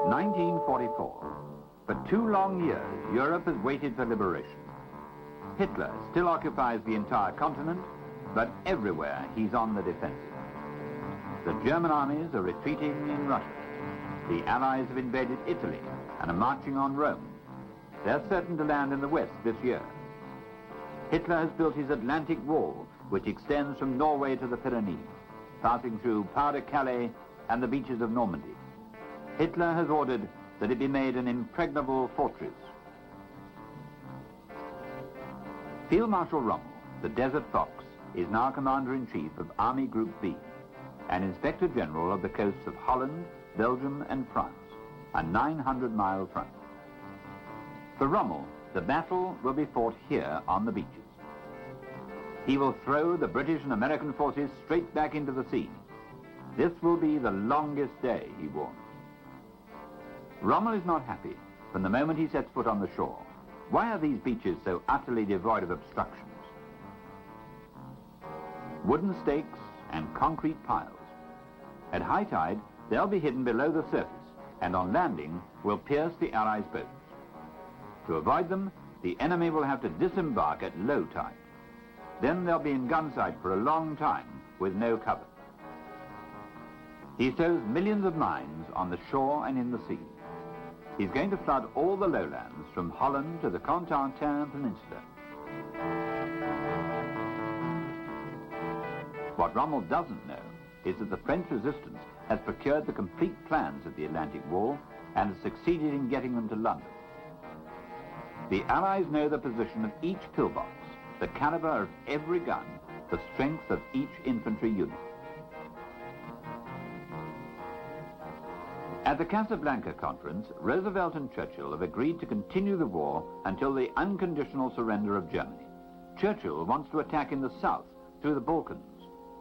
1944. For 2 long years, Europe has waited for liberation. Hitler still occupies the entire continent, but everywhere he's on the defensive. The German armies are retreating in Russia. The Allies have invaded Italy and are marching on Rome. They're certain to land in the west this year. Hitler has built his Atlantic Wall, which extends from Norway to the Pyrenees, passing through Pas-de-Calais and the beaches of Normandy. Hitler has ordered that it be made an impregnable fortress. Field Marshal Rommel, the Desert Fox, is now Commander-in-Chief of Army Group B and Inspector General of the coasts of Holland, Belgium and France, a 900-mile front. For Rommel, the battle will be fought here on the beaches. He will throw the British and American forces straight back into the sea. This will be the longest day, he warns. Rommel is not happy from the moment he sets foot on the shore. Why are these beaches so utterly devoid of obstructions? Wooden stakes and concrete piles. At high tide, they'll be hidden below the surface, and on landing will pierce the Allies' boats. To avoid them, the enemy will have to disembark at low tide. Then they'll be in gun sight for a long time with no cover. He sows millions of mines on the shore and in the sea. He's going to flood all the lowlands from Holland to the Cotentin Peninsula. What Rommel doesn't know is that the French resistance has procured the complete plans of the Atlantic Wall and has succeeded in getting them to London. The Allies know the position of each pillbox, the caliber of every gun, the strength of each infantry unit. At the Casablanca conference, Roosevelt and Churchill have agreed to continue the war until the unconditional surrender of Germany. Churchill wants to attack in the south through the Balkans,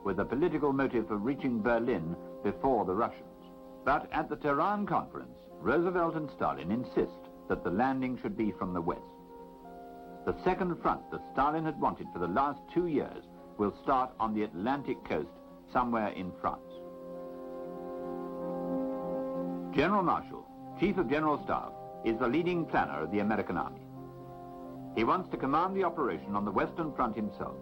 with a political motive for reaching Berlin before the Russians. But at the Tehran conference, Roosevelt and Stalin insist that the landing should be from the west. The second front that Stalin had wanted for the last 2 years will start on the Atlantic coast somewhere in France. General Marshall, Chief of General Staff, is the leading planner of the American Army. He wants to command the operation on the Western Front himself.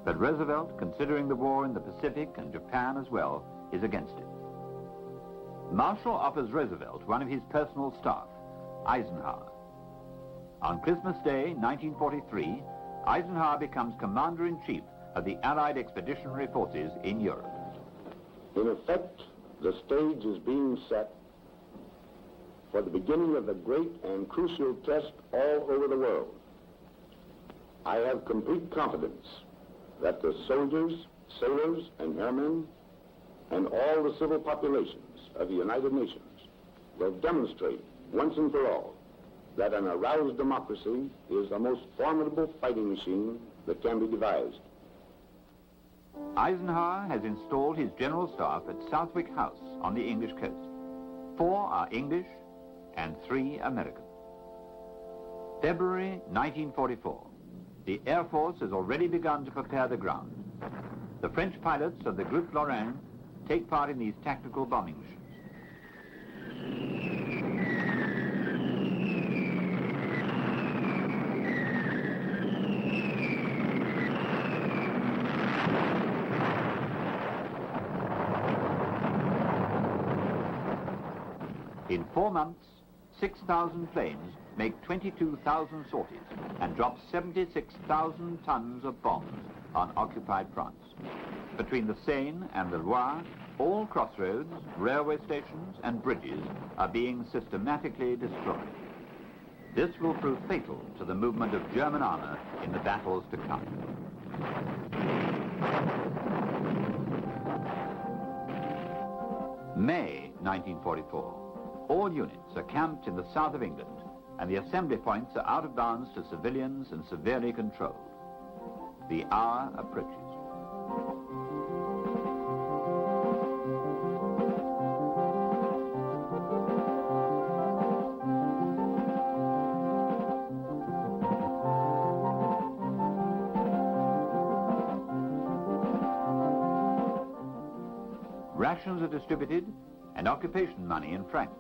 But Roosevelt, considering the war in the Pacific and Japan as well, is against it. Marshall offers Roosevelt one of his personal staff, Eisenhower. On Christmas Day, 1943, Eisenhower becomes Commander-in-Chief of the Allied Expeditionary Forces in Europe. In effect, the stage is being set for the beginning of the great and crucial test all over the world. I have complete confidence that the soldiers, sailors, and airmen, and all the civil populations of the United Nations will demonstrate once and for all that an aroused democracy is the most formidable fighting machine that can be devised. Eisenhower has installed his general staff at Southwick House on the English coast. 4 are English and 3 American. February 1944. The Air Force has already begun to prepare the ground. The French pilots of the Groupe Lorraine take part in these tactical bombing missions. In 4 months, 6,000 planes make 22,000 sorties and drop 76,000 tons of bombs on occupied France. Between the Seine and the Loire, all crossroads, railway stations and bridges are being systematically destroyed. This will prove fatal to the movement of German armor in the battles to come. May 1944. All units are camped in the south of England, and the assembly points are out of bounds to civilians and severely controlled. The hour approaches. Rations are distributed and occupation money in francs.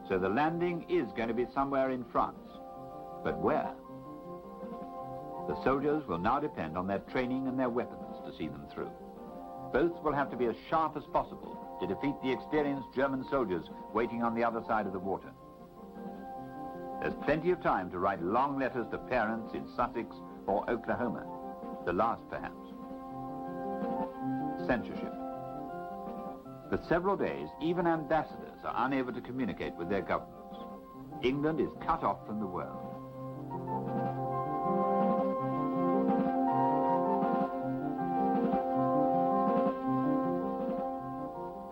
so the landing is going to be somewhere in France. But where? The soldiers will now depend on their training and their weapons to see them through. Both will have to be as sharp as possible to defeat the experienced German soldiers waiting on the other side of the water. There's plenty of time to write long letters to parents in Sussex or Oklahoma, the last perhaps. Censorship. For several days, even ambassadors are unable to communicate with their governments. England is cut off from the world.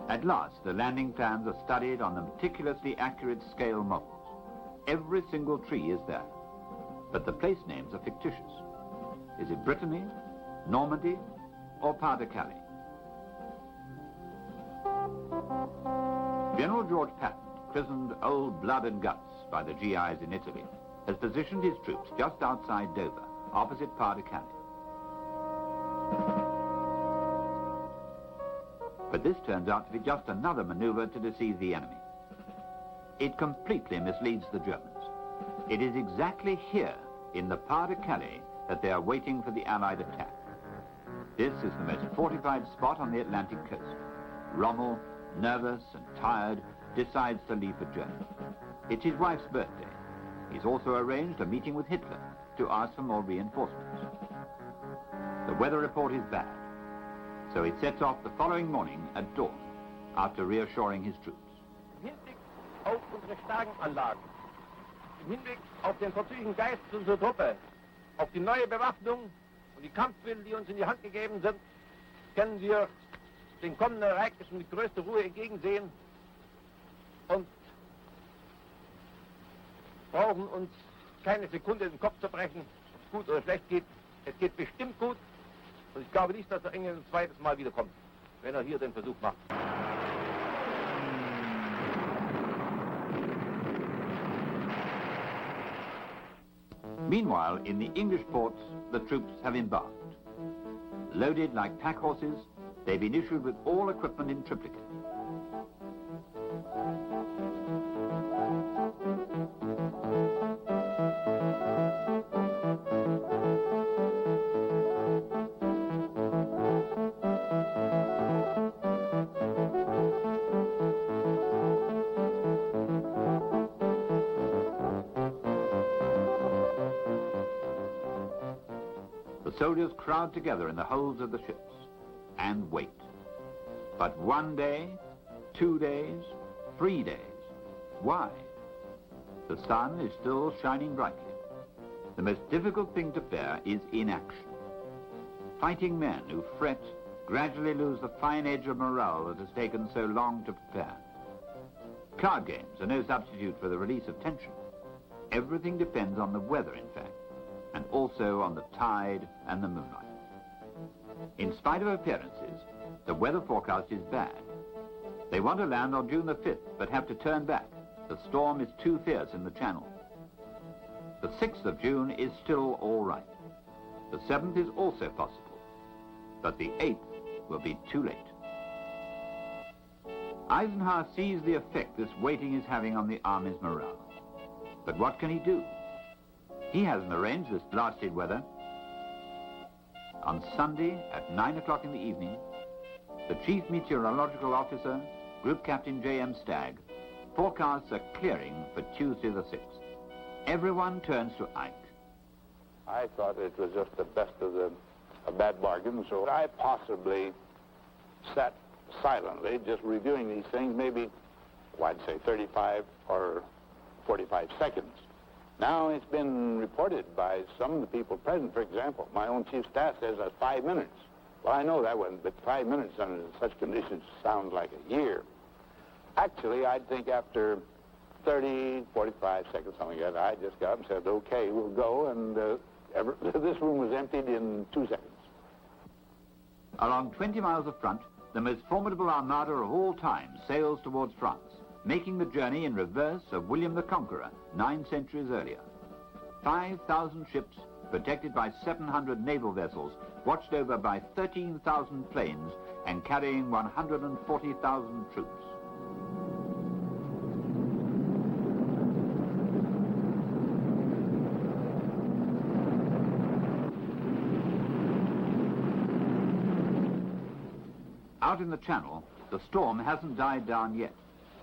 At last, the landing plans are studied on the meticulously accurate scale models. Every single tree is there, but the place names are fictitious. Is it Brittany, Normandy, or Pas-de-Calais? General George Patton, christened Old Blood and Guts by the GIs in Italy, has positioned his troops just outside Dover, opposite Pas-de-Calais. But this turns out to be just another maneuver to deceive the enemy. It completely misleads the Germans. It is exactly here, in the Pas-de-Calais, that they are waiting for the Allied attack. This is the most fortified spot on the Atlantic coast. Rommel, nervous and tired, decides to leave for Germany. It's his wife's birthday. He's also arranged a meeting with Hitler to ask for more reinforcements. The weather report is bad, so he sets off the following morning at dawn, after reassuring his troops. Im Hinblick auf unsere starken Anlagen, im Hinblick auf den verzüglichen Geist unserer Truppe, auf die neue Bewaffnung und die Kampfmittel, die uns in die Hand gegeben sind, können wir den kommenden Ereignissen mit größter Ruhe entgegensehen und brauchen uns keine Sekunde den Kopf zu brechen, ob es gut oder schlecht geht. Es geht bestimmt gut und ich glaube nicht, dass der Engel ein zweites Mal wiederkommt, wenn er hier den Versuch macht. Meanwhile, in the English ports, the troops have embarked. Loaded like pack horses, they've been issued with all equipment in triplicate. The soldiers crowd together in the holds of the ships and wait. But 1 day, 2 days, 3 days. Why? The sun is still shining brightly. The most difficult thing to bear is inaction. Fighting men who fret gradually lose the fine edge of morale that has taken so long to prepare. Card games are no substitute for the release of tension. Everything depends on the weather, in fact, and also on the tide and the moonlight. In spite of appearances, the weather forecast is bad. They want to land on June the 5th, but have to turn back. The storm is too fierce in the channel. The 6th of June is still all right. The 7th is also possible, but the 8th will be too late. Eisenhower sees the effect this waiting is having on the army's morale. But what can he do? He hasn't arranged this blasted weather. On Sunday at 9 o'clock in the evening, the Chief Meteorological Officer, Group Captain J.M. Stagg, forecasts a clearing for Tuesday the 6th. Everyone turns to Ike. I thought it was just the best of a bad bargain, so I possibly sat silently just reviewing these things, maybe, well, I'd say 35 or 45 seconds. Now it's been reported by some of the people present. For example, my own chief staff says that's 5 minutes. Well, I know that one, but 5 minutes under such conditions sounds like a year. Actually, I'd think after 30, 45 seconds, something like that, I just got up and said, okay, we'll go, and this room was emptied in 2 seconds. Along 20 miles of front, the most formidable armada of all time sails towards France, making the journey in reverse of William the Conqueror 9 centuries earlier. 5,000 ships, protected by 700 naval vessels, watched over by 13,000 planes, and carrying 140,000 troops. Out in the Channel, the storm hasn't died down yet.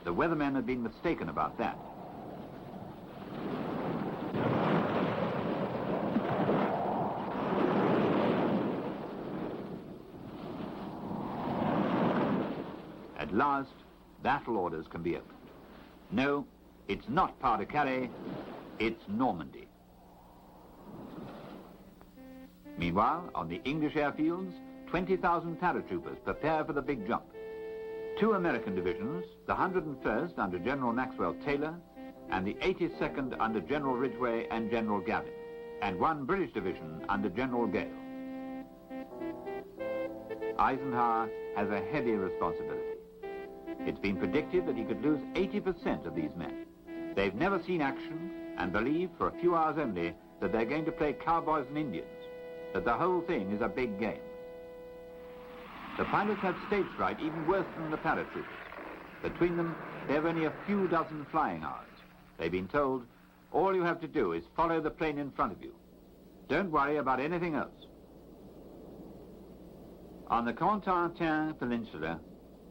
The weathermen have been mistaken about that. At last, battle orders can be opened. No, it's not Pas-de-Calais, it's Normandy. Meanwhile, on the English airfields, 20,000 paratroopers prepare for the big jump. 2 American divisions, the 101st under General Maxwell Taylor, and the 82nd under General Ridgway and General Gavin, and 1 British division under General Gale. Eisenhower has a heavy responsibility. It's been predicted that he could lose 80% of these men. They've never seen action and believe for a few hours only that they're going to play cowboys and Indians, that the whole thing is a big game. The pilots had stage fright even worse than the paratroopers. Between them, they have only a few dozen flying hours. They've been told, all you have to do is follow the plane in front of you. Don't worry about anything else. On the Cotentin Peninsula,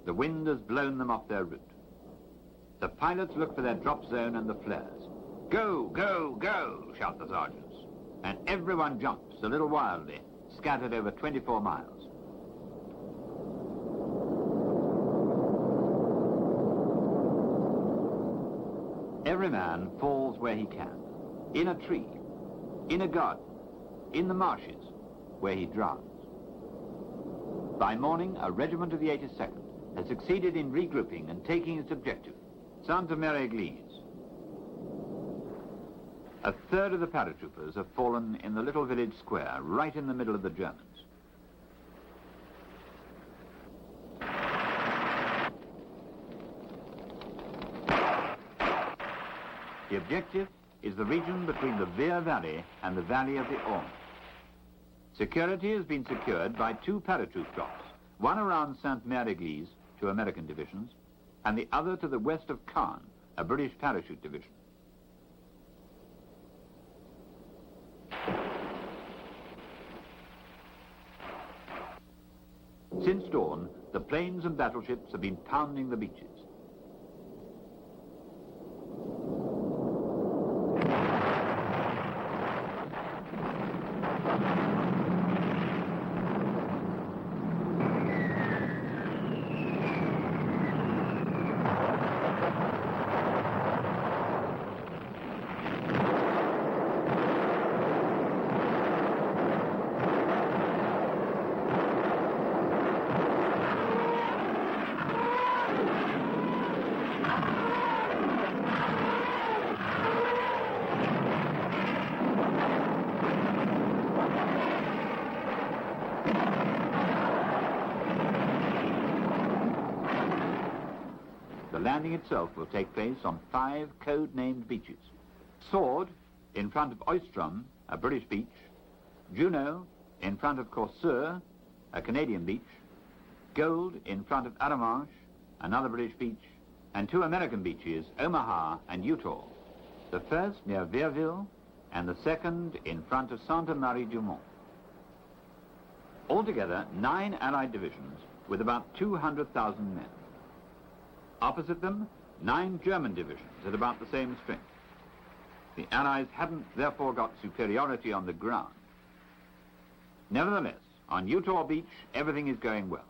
the wind has blown them off their route. The pilots look for their drop zone and the flares. Go, go, go, shout the sergeants. And everyone jumps a little wildly, scattered over 24 miles. Every man falls where he can, in a tree, in a garden, in the marshes, where he drowns. By morning, a regiment of the 82nd has succeeded in regrouping and taking its objective, Sainte-Mère-Église. A third of the paratroopers have fallen in the little village square, right in the middle of the Germans. The objective is the region between the Vire Valley and the valley of the Orne. Security has been secured by 2 paratroop drops, one around Sainte-Mère-Église, 2 American divisions, and the other to the west of Caen, a British parachute division. Since dawn, the planes and battleships have been pounding the beaches. The landing itself will take place on 5 code-named beaches. Sword, in front of Oistrom, a British beach. Juno, in front of Corsair, a Canadian beach. Gold, in front of Arromanches, another British beach. And 2 American beaches, Omaha and Utah. The first near Vireville, and the second in front of Sainte-Marie-du-Mont. Altogether, 9 Allied divisions with about 200,000 men. Opposite them, 9 German divisions at about the same strength. The Allies haven't therefore got superiority on the ground. Nevertheless, on Utah Beach, everything is going well.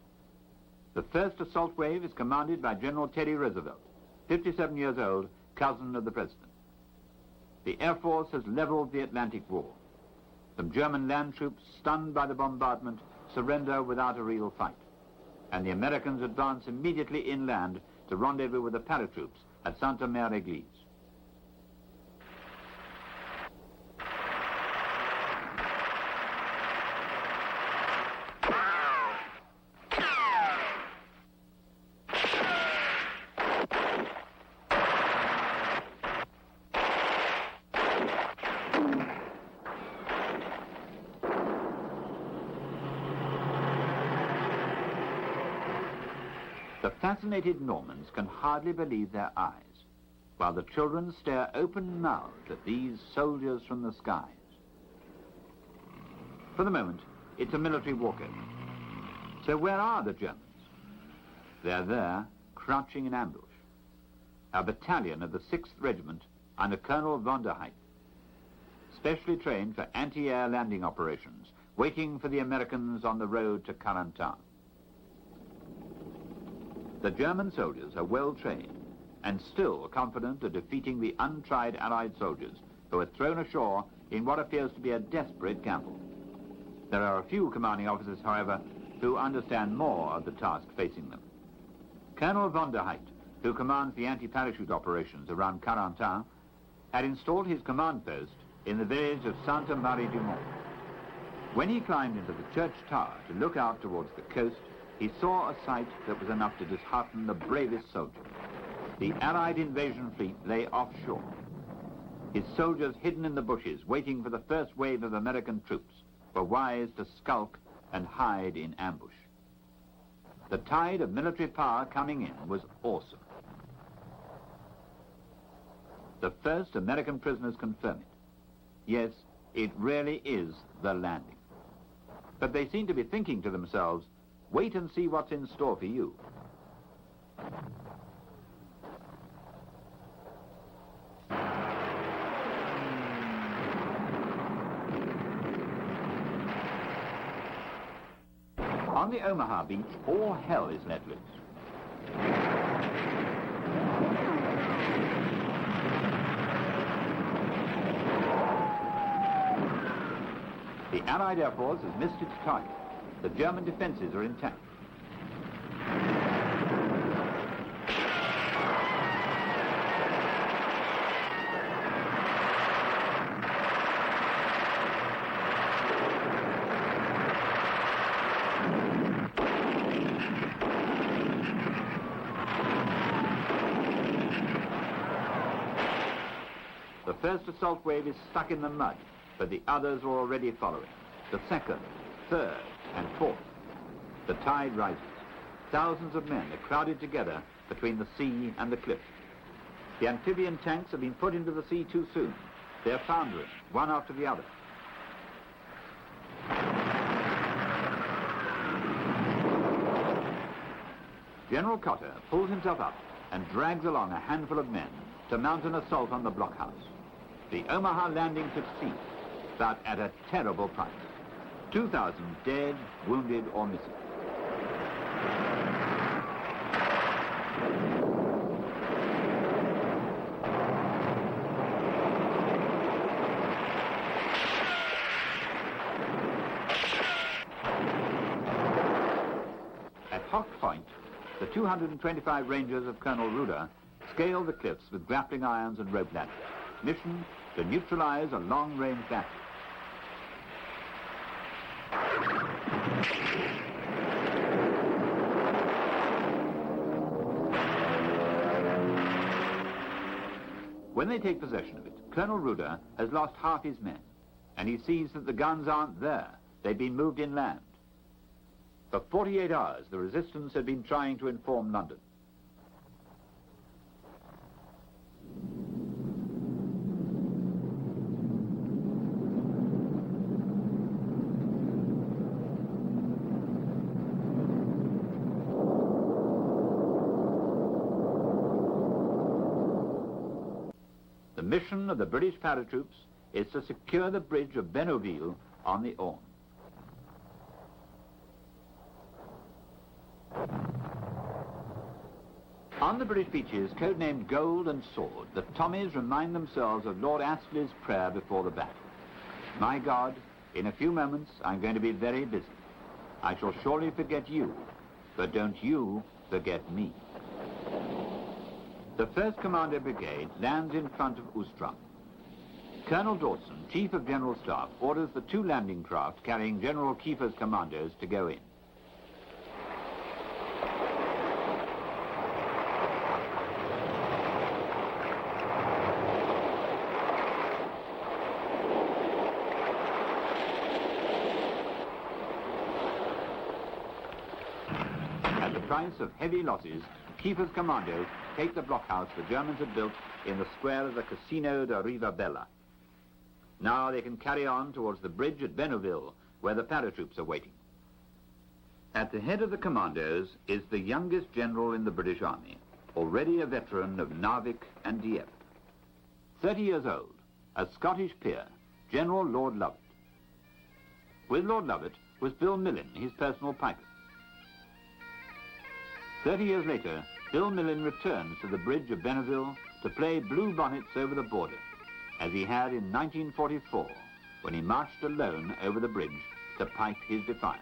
The first assault wave is commanded by General Teddy Roosevelt, 57 years old, cousin of the President. The Air Force has leveled the Atlantic Wall. Some German land troops, stunned by the bombardment, surrender without a real fight. And the Americans advance immediately inland to rendezvous with the paratroops at Sainte-Mère-Église. The fascinated Normans can hardly believe their eyes, while the children stare open-mouthed at these soldiers from the skies. For the moment, it's a military walkover. So where are the Germans? They're there, crouching in ambush. A battalion of the 6th Regiment under Colonel von der Heydt, specially trained for anti-air landing operations, waiting for the Americans on the road to Carentan. The German soldiers are well trained and still confident of defeating the untried Allied soldiers who are thrown ashore in what appears to be a desperate gamble. There are a few commanding officers, however, who understand more of the task facing them. Colonel von der Heydt, who commands the anti-parachute operations around Carentan, had installed his command post in the village of Sainte-Marie-du-Mont. When he climbed into the church tower to look out towards the coast, he saw a sight that was enough to dishearten the bravest soldier. The Allied invasion fleet lay offshore, his soldiers hidden in the bushes, waiting for the first wave of American troops, were wise to skulk and hide in ambush. The tide of military power coming in was awesome. The first American prisoners confirm it. Yes, it really is the landing. But they seem to be thinking to themselves, wait and see what's in store for you. On the Omaha beach, all hell is let loose. The Allied Air Force has missed its target. The German defenses are intact. The first assault wave is stuck in the mud, but the others are already following. The second, third, and fourth. The tide rises. Thousands of men are crowded together between the sea and the cliff. The amphibian tanks have been put into the sea too soon. They're foundering, one after the other. General Cotter pulls himself up and drags along a handful of men to mount an assault on the blockhouse. The Omaha landing succeeds, but at a terrible price. 2,000 dead, wounded, or missing. At Hawk Point, the 225 Rangers of Colonel Ruder scale the cliffs with grappling irons and rope ladders. Mission: to neutralize a long-range battery. When they take possession of it, Colonel Ruder has lost half his men, and he sees that the guns aren't there. They've been moved inland. For 48 hours, the resistance had been trying to inform London. The mission of the British paratroops is to secure the bridge of Benouville on the Orne. On the British beaches, codenamed Gold and Sword, the Tommies remind themselves of Lord Astley's prayer before the battle. My God, in a few moments I'm going to be very busy. I shall surely forget you, but don't you forget me. The 1st Commando Brigade lands in front of Oostrum. Colonel Dawson, Chief of General Staff, orders the 2 landing craft carrying General Kiefer's commandos to go in. At the price of heavy losses, Kiefer's commandos take the blockhouse the Germans had built in the square of the Casino de Rivabella. Now they can carry on towards the bridge at Benouville, where the paratroops are waiting. At the head of the commandos is the youngest general in the British Army, already a veteran of Narvik and Dieppe. 30 years old, a Scottish peer, General Lord Lovat. With Lord Lovat was Bill Millin, his personal pilot. 30 years later, Bill Millin returns to the bridge of Benneville to play blue bonnets over the border, as he had in 1944, when he marched alone over the bridge to pipe his defiance.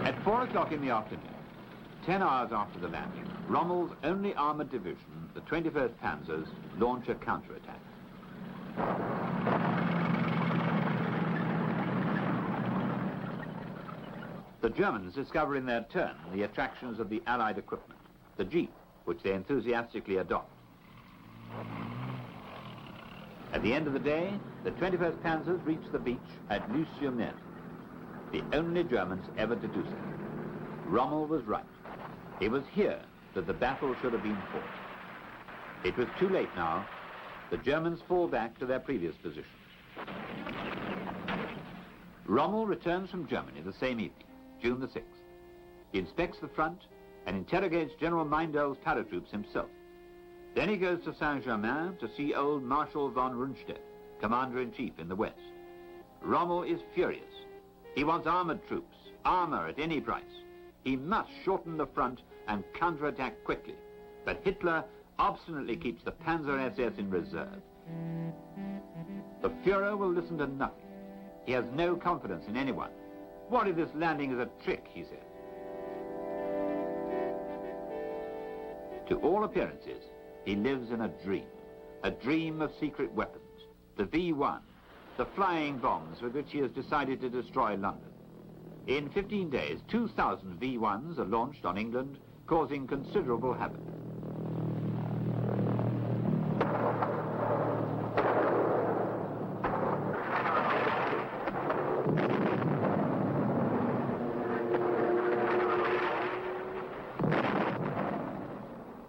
At 4 o'clock in the afternoon, 10 hours after the landing, Rommel's only armoured division, the 21st Panzers, launch a counterattack. The Germans discover in their turn the attractions of the Allied equipment, the Jeep, which they enthusiastically adopt. At the end of the day, the 21st Panzers reach the beach at Luce-sur-Mer, the only Germans ever to do so. Rommel was right. It was here that the battle should have been fought. It was too late now. The Germans fall back to their previous position. Rommel returns from Germany the same evening, June the 6th. He inspects the front and interrogates General Meindel's paratroops himself. Then he goes to Saint-Germain to see old Marshal von Rundstedt, Commander-in-Chief in the West. Rommel is furious. He wants armoured troops, armour at any price. He must shorten the front and counterattack quickly. But Hitler obstinately keeps the Panzer SS in reserve. The Führer will listen to nothing. He has no confidence in anyone. What if this landing is a trick, he said. To all appearances, he lives in a dream of secret weapons, the V1, the flying bombs with which he has decided to destroy London. In 15 days, 2,000 V1s are launched on England, causing considerable havoc.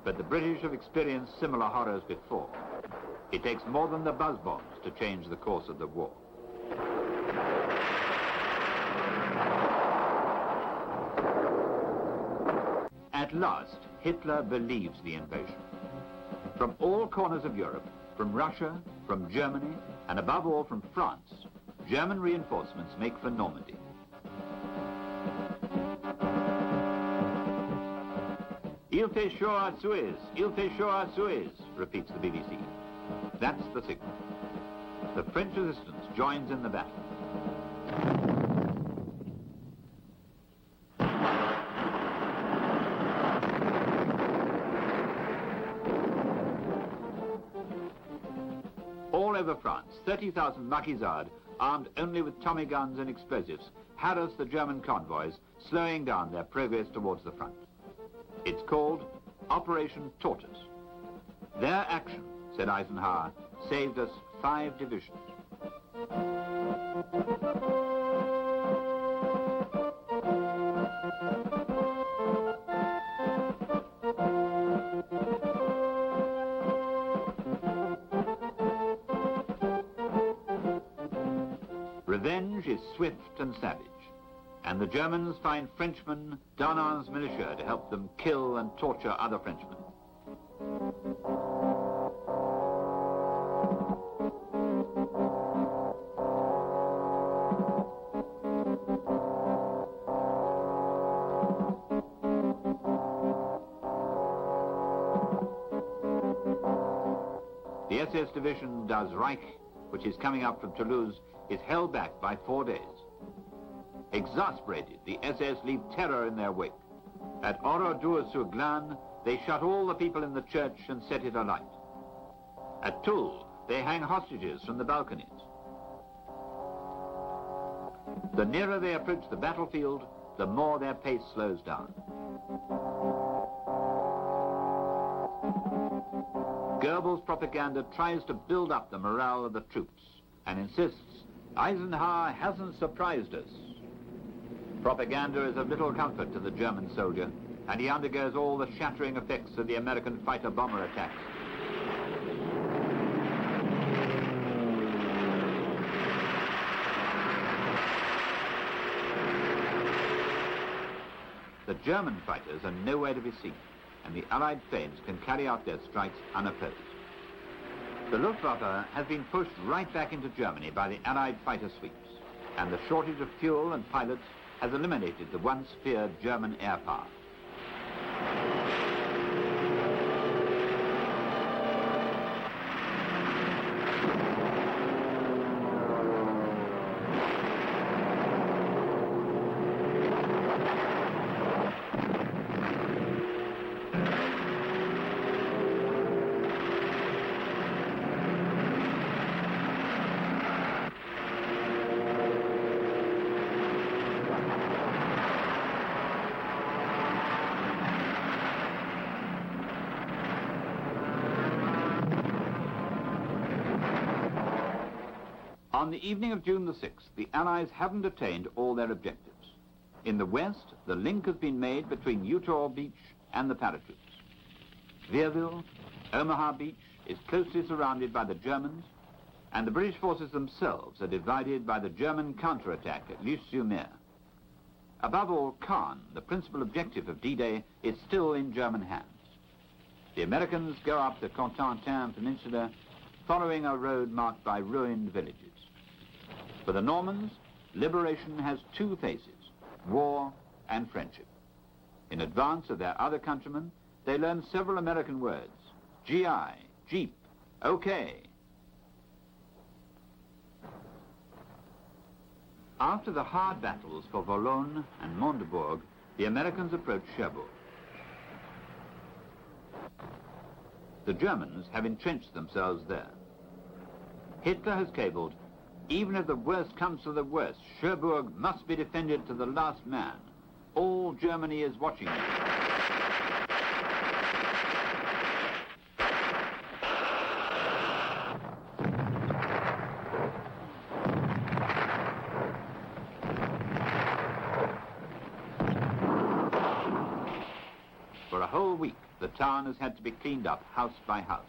But the British have experienced similar horrors before. It takes more than the buzz bombs to change the course of the war. At last, Hitler believes the invasion. From all corners of Europe, from Russia, from Germany, and above all from France, German reinforcements make for Normandy. Il fait chaud à Suez, il fait chaud à Suez, repeats the BBC. That's the signal. The French resistance joins in the battle. All over France, 30,000 Maquisards, armed only with Tommy guns and explosives, harass the German convoys, slowing down their progress towards the front. It's called Operation Tortoise. Their action, said Eisenhower, saved us 5 divisions. Revenge is swift and savage, and the Germans find Frenchmen, Donan's militia, to help them kill and torture other Frenchmen. The SS division Das Reich, which is coming up from Toulouse, is held back by 4 days. Exasperated, the SS leave terror in their wake. At Oradour-sur-Glane, they shut all the people in the church and set it alight. At Toul, they hang hostages from the balconies. The nearer they approach the battlefield, the more their pace slows down. Goebbels' propaganda tries to build up the morale of the troops and insists, Eisenhower hasn't surprised us. Propaganda is of little comfort to the German soldier, and he undergoes all the shattering effects of the American fighter-bomber attacks. The German fighters are nowhere to be seen, and the Allied planes can carry out their strikes unopposed. The Luftwaffe has been pushed right back into Germany by the Allied fighter sweeps, and the shortage of fuel and pilots has eliminated the once feared German air power. On the evening of June the 6th, the Allies haven't attained all their objectives. In the west, the link has been made between Utah Beach and the paratroops. Vierville, Omaha Beach, is closely surrounded by the Germans, and the British forces themselves are divided by the German counterattack at Luce-sur-Mer. Above all, Caen, the principal objective of D-Day, is still in German hands. The Americans go up the Cotentin Peninsula, following a road marked by ruined villages. For the Normans, liberation has two faces, war and friendship. In advance of their other countrymen, they learn several American words, GI, Jeep, OK. After the hard battles for Boulogne and Mondebourg, the Americans approach Cherbourg. The Germans have entrenched themselves there. Hitler has cabled, even if the worst comes to the worst, Cherbourg must be defended to the last man. All Germany is watching you. For a whole week, the town has had to be cleaned up house by house.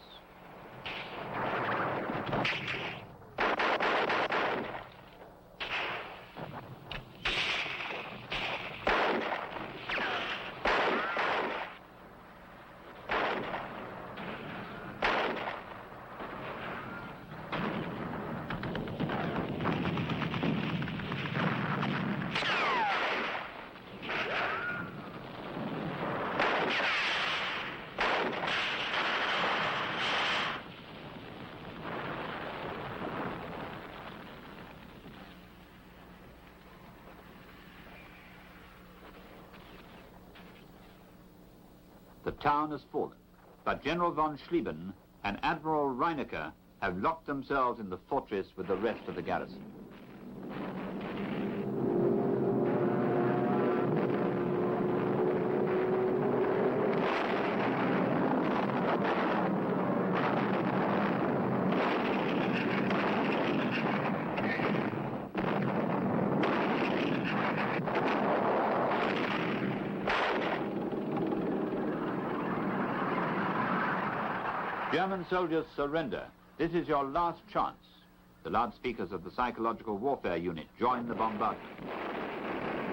The town has fallen, but General von Schlieben and Admiral Reinecke have locked themselves in the fortress with the rest of the garrison. German soldiers, surrender. This is your last chance. The loudspeakers of the psychological warfare unit join the bombardment.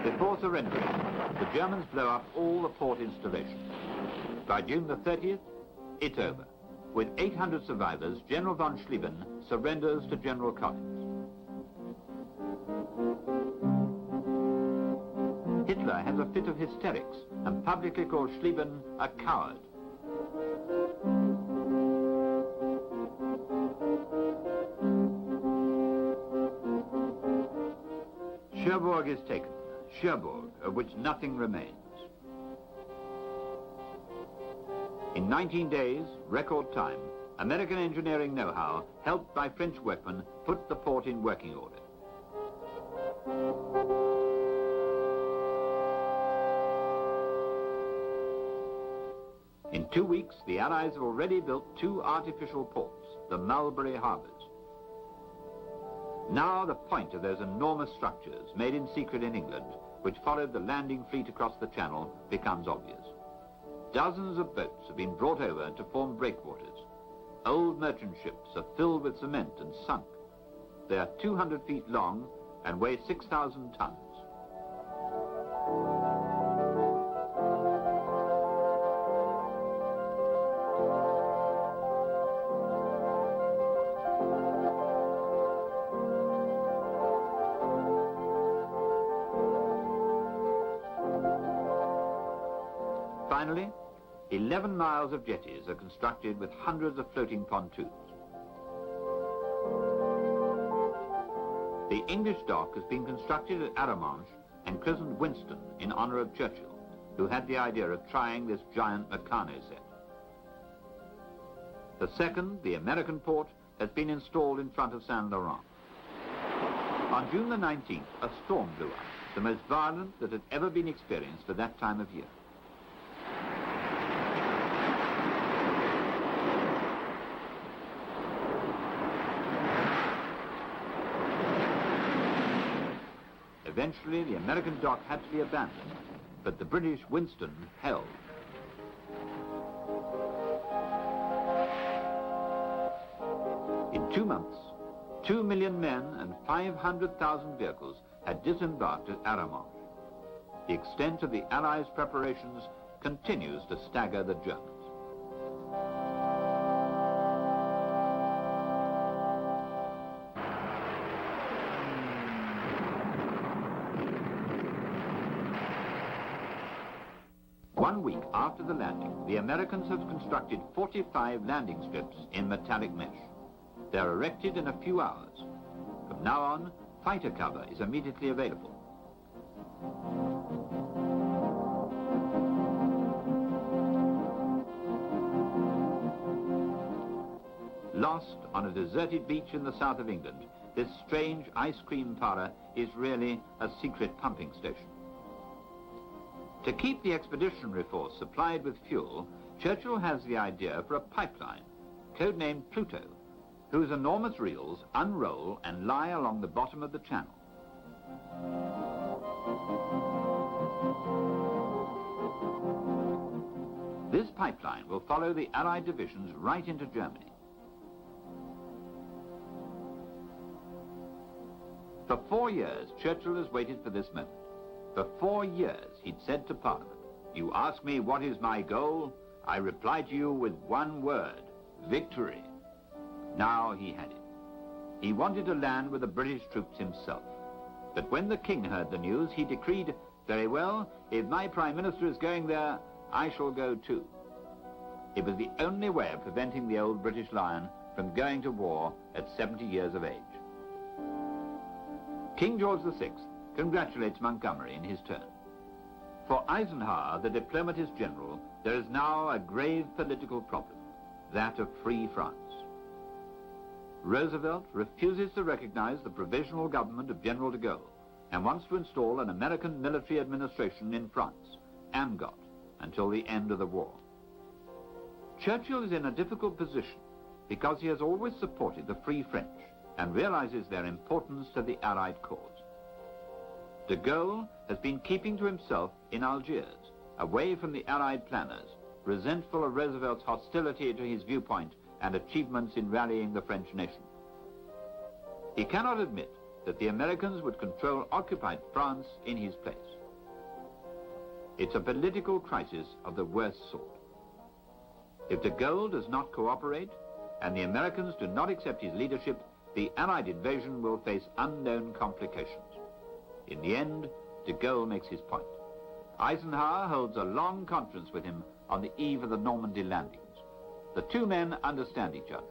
Before surrendering, the Germans blow up all the port installations. By June the 30th, it's over. With 800 survivors, General von Schlieben surrenders to General Collins. Hitler has a fit of hysterics and publicly calls Schlieben a coward. Cherbourg is taken, Cherbourg, of which nothing remains. In 19 days, record time, American engineering know-how, helped by French workmen, put the port in working order. In 2 weeks, the Allies have already built 2 artificial ports, the Mulberry Harbours. Now the point of those enormous structures, made in secret in England, which followed the landing fleet across the Channel, becomes obvious. Dozens of boats have been brought over to form breakwaters. Old merchant ships are filled with cement and sunk. They are 200 feet long and weigh 6,000 tons. Finally, 11 miles of jetties are constructed with hundreds of floating pontoons. The English dock has been constructed at Arromanches and christened Winston in honor of Churchill, who had the idea of trying this giant Meccano set. The second, the American port, has been installed in front of Saint Laurent. On June the 19th, a storm blew up, the most violent that had ever been experienced for that time of year. Eventually, the American dock had to be abandoned, but the British Winston held. In 2 months, 2 million men and 500,000 vehicles had disembarked at Arromanches. The extent of the Allies' preparations continues to stagger the Germans. One week after the landing, the Americans have constructed 45 landing strips in metallic mesh. They are erected in a few hours. From now on, fighter cover is immediately available. Lost on a deserted beach in the south of England, this strange ice cream parlour is really a secret pumping station. To keep the expeditionary force supplied with fuel, Churchill has the idea for a pipeline, codenamed Pluto, whose enormous reels unroll and lie along the bottom of the Channel. This pipeline will follow the Allied divisions right into Germany. For 4 years, Churchill has waited for this moment. For 4 years, he'd said to Parliament, "You ask me what is my goal? I reply to you with one word, victory." Now he had it. He wanted to land with the British troops himself. But when the King heard the news, he decreed, "Very well, if my Prime Minister is going there, I shall go too." It was the only way of preventing the old British Lion from going to war at 70 years of age. King George VI congratulates Montgomery in his turn. For Eisenhower, the diplomatist general, there is now a grave political problem, that of free France. Roosevelt refuses to recognize the provisional government of General de Gaulle and wants to install an American military administration in France, AMGOT, until the end of the war. Churchill is in a difficult position because he has always supported the Free French and realizes their importance to the Allied cause. De Gaulle has been keeping to himself in Algiers, away from the Allied planners, resentful of Roosevelt's hostility to his viewpoint and achievements in rallying the French nation. He cannot admit that the Americans would control occupied France in his place. It's a political crisis of the worst sort. If de Gaulle does not cooperate and the Americans do not accept his leadership, the Allied invasion will face unknown complications. In the end, de Gaulle makes his point. Eisenhower holds a long conference with him on the eve of the Normandy landings. The two men understand each other.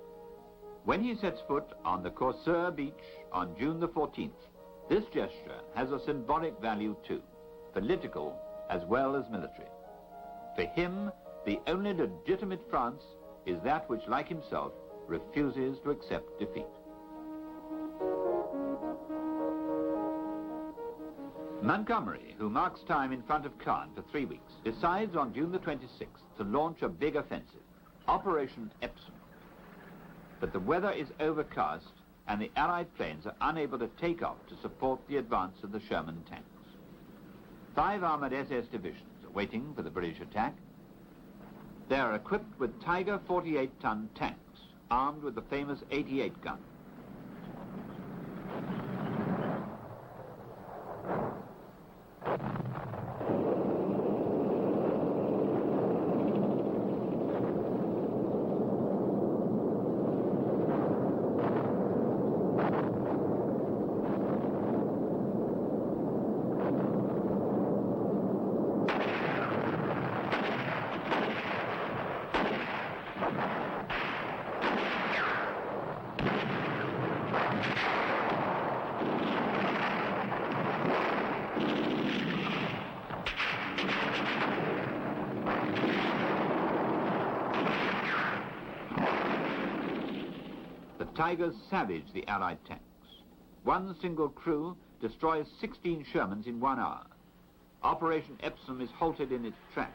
When he sets foot on the Corsair beach on June the 14th, this gesture has a symbolic value too, political as well as military. For him, the only legitimate France is that which, like himself, refuses to accept defeat. Montgomery, who marks time in front of Caen for 3 weeks, decides on June the 26th to launch a big offensive, Operation Epsom. But the weather is overcast and the Allied planes are unable to take off to support the advance of the Sherman tanks. 5 armored SS divisions are waiting for the British attack. They are equipped with Tiger 48-ton tanks, armed with the famous 88 gun. Tigers savage the Allied tanks. One single crew destroys 16 Shermans in 1 hour. Operation Epsom is halted in its tracks.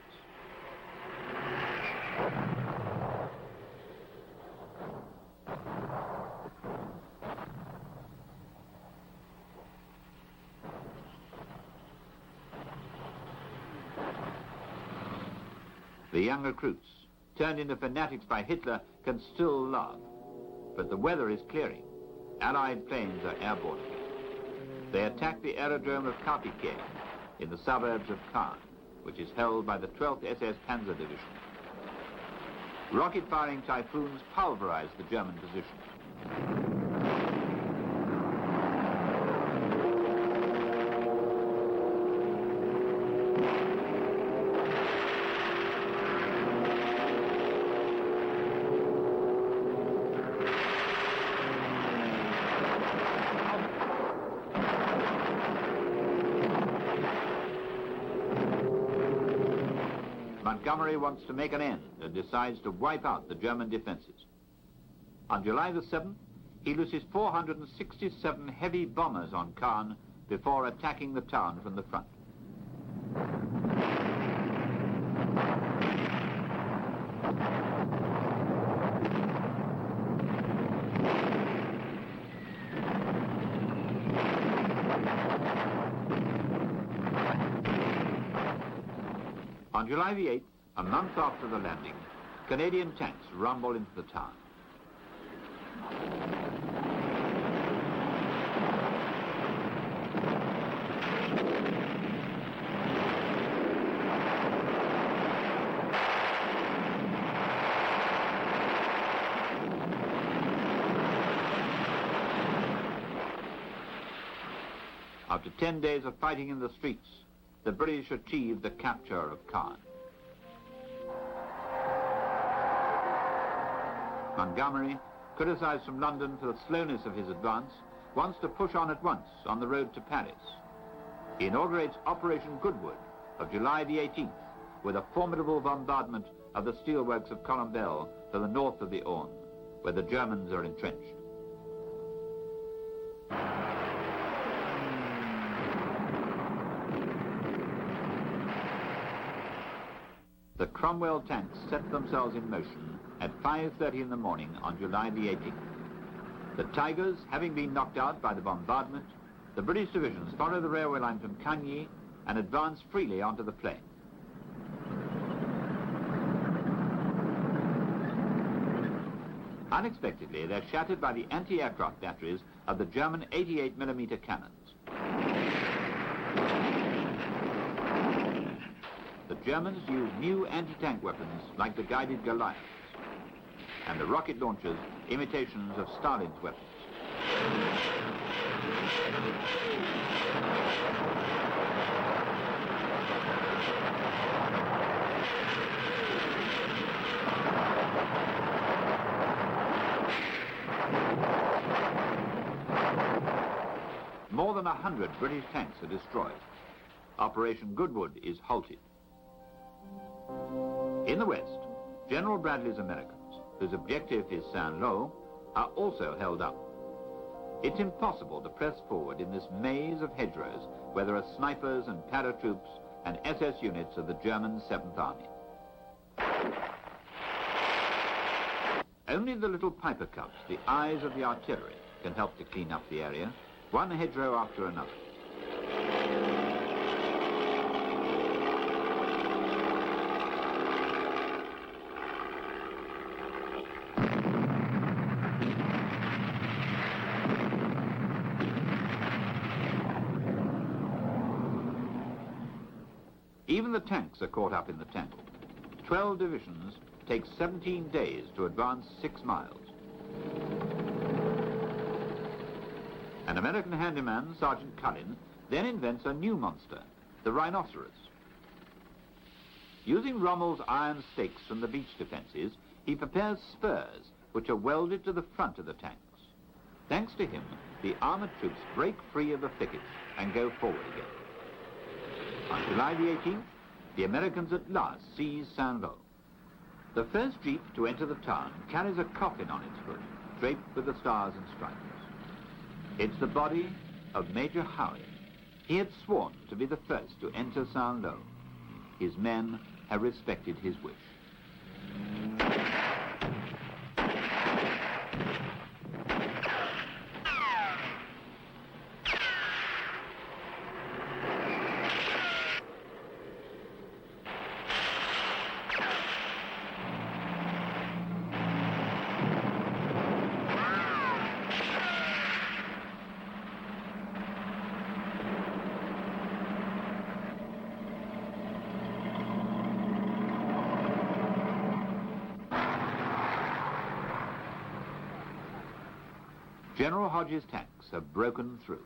The young recruits, turned into fanatics by Hitler, can still laugh. But the weather is clearing. Allied planes are airborne again. They attack the aerodrome of Carpiquet in the suburbs of Caen, which is held by the 12th SS Panzer Division. Rocket-firing typhoons pulverize the German position. Montgomery wants to make an end and decides to wipe out the German defenses. On July the 7th, he loses 467 heavy bombers on Caen before attacking the town from the front. On July the 8th, a month after the landing, Canadian tanks rumble into the town. After 10 days of fighting in the streets, the British achieved the capture of Caen. Montgomery, criticized from London for the slowness of his advance, wants to push on at once on the road to Paris. He inaugurates Operation Goodwood of July the 18th with a formidable bombardment of the steelworks of Colombelle to the north of the Orne, where the Germans are entrenched. The Cromwell tanks set themselves in motion at 5:30 in the morning on July the 18th. The Tigers, having been knocked out by the bombardment, the British divisions follow the railway line from Cagny and advance freely onto the plain. Unexpectedly, they're shattered by the anti-aircraft batteries of the German 88mm cannons. The Germans use new anti-tank weapons like the guided Goliaths, and the rocket launchers imitations of Stalin's weapons. More than 100 British tanks are destroyed. Operation Goodwood is halted. In the West, General Bradley's Americans, whose objective is Saint-Lô, are also held up. It's impossible to press forward in this maze of hedgerows where there are snipers and paratroops and SS units of the German 7th Army. Only the little Piper Cups, the eyes of the artillery, can help to clean up the area, one hedgerow after another. Even the tanks are caught up in the tangle. 12 divisions take 17 days to advance 6 miles. An American handyman, Sergeant Cullen, then invents a new monster, the rhinoceros. Using Rommel's iron stakes from the beach defences, he prepares spurs which are welded to the front of the tanks. Thanks to him, the armoured troops break free of the thickets and go forward again. On July the 18th, the Americans at last seize Saint-Lô. The first jeep to enter the town carries a coffin on its foot, draped with the stars and stripes. It's the body of Major Howe. He had sworn to be the first to enter Saint-Lô. His men have respected his wish. General Hodges' tanks have broken through.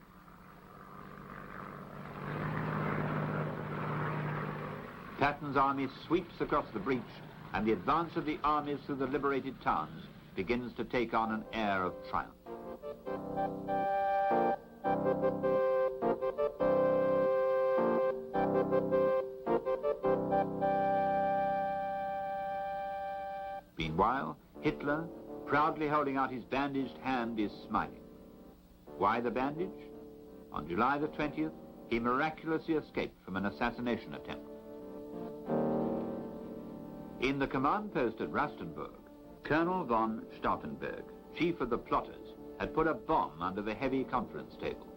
Patton's army sweeps across the breach, and the advance of the armies through the liberated towns begins to take on an air of triumph. Meanwhile, Hitler, proudly holding out his bandaged hand, is smiling. Why the bandage? On July the 20th, he miraculously escaped from an assassination attempt. In the command post at Rustenburg, Colonel von Stauffenberg, chief of the plotters, had put a bomb under the heavy conference table.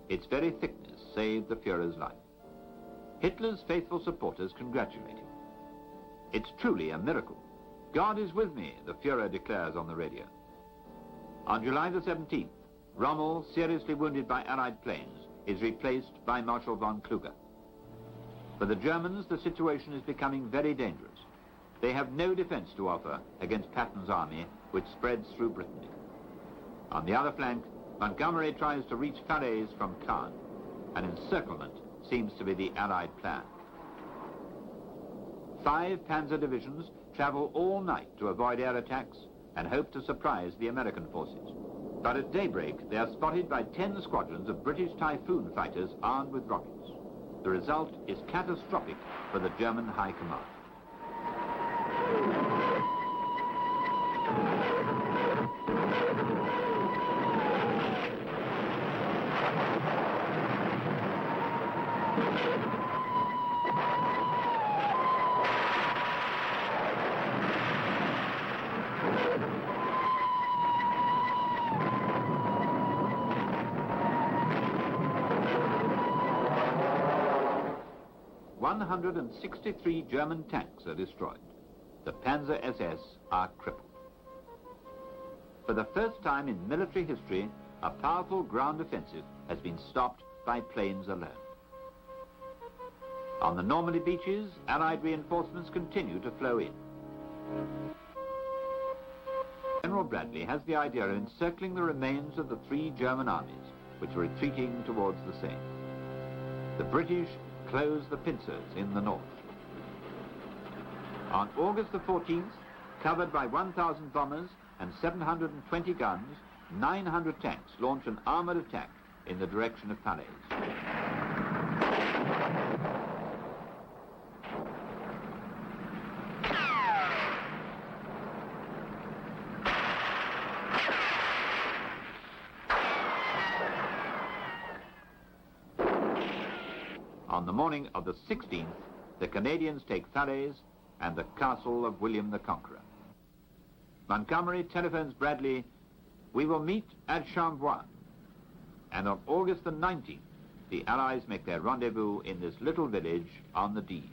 Its very thickness saved the Führer's life. Hitler's faithful supporters congratulate him. It's truly a miracle. God is with me, the Führer declares on the radio. On July the 17th, Rommel, seriously wounded by Allied planes, is replaced by Marshal von Kluge. For the Germans, the situation is becoming very dangerous. They have no defense to offer against Patton's army, which spreads through Brittany. On the other flank, Montgomery tries to reach Falaise from Caen. An encirclement seems to be the Allied plan. 5 panzer divisions travel all night to avoid air attacks and hope to surprise the American forces. But at daybreak, they are spotted by 10 squadrons of British Typhoon fighters armed with rockets. The result is catastrophic for the German High Command. ...163 German tanks are destroyed. The Panzer SS are crippled. For the first time in military history, a powerful ground offensive has been stopped by planes alone. On the Normandy beaches, Allied reinforcements continue to flow in. General Bradley has the idea of encircling the remains of the 3 German armies, which are retreating towards the Seine. The British close the pincers in the north. On August the 14th, covered by 1,000 bombers and 720 guns, 900 tanks launch an armoured attack in the direction of Falaise. On the morning of the 16th, the Canadians take Falaise and the castle of William the Conqueror. Montgomery telephones Bradley, "We will meet at Chambois." And on August the 19th, the Allies make their rendezvous in this little village on the Dives.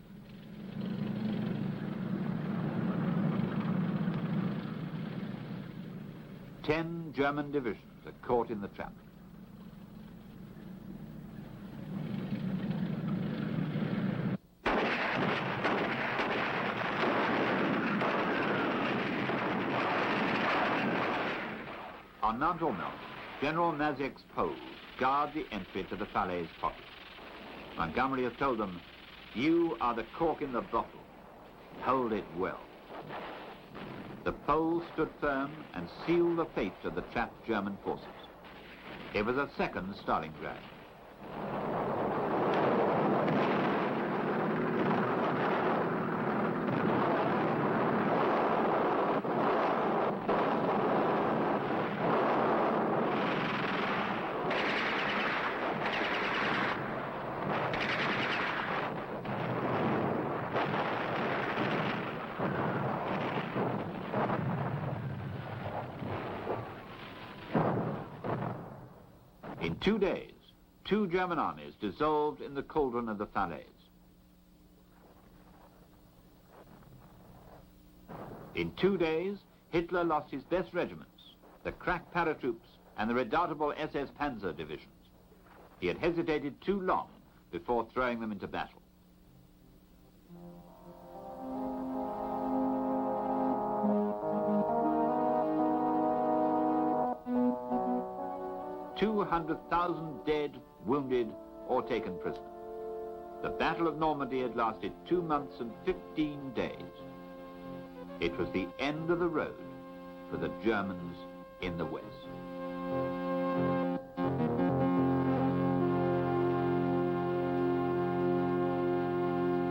Ten German divisions are caught in the trap. On Mount Ormel, General Mazek's Poles guard the entry to the Falaise pocket. Montgomery has told them, "You are the cork in the bottle. Hold it well." The Poles stood firm and sealed the fate of the trapped German forces. It was a second Stalingrad. In 2 days, 2 German armies dissolved in the cauldron of the Falaise. In 2 days, Hitler lost his best regiments, the crack paratroops and the redoubtable SS Panzer divisions. He had hesitated too long before throwing them into battle. "200,000 dead, wounded, or taken prisoner." The Battle of Normandy had lasted 2 months and 15 days. It was the end of the road for the Germans in the West.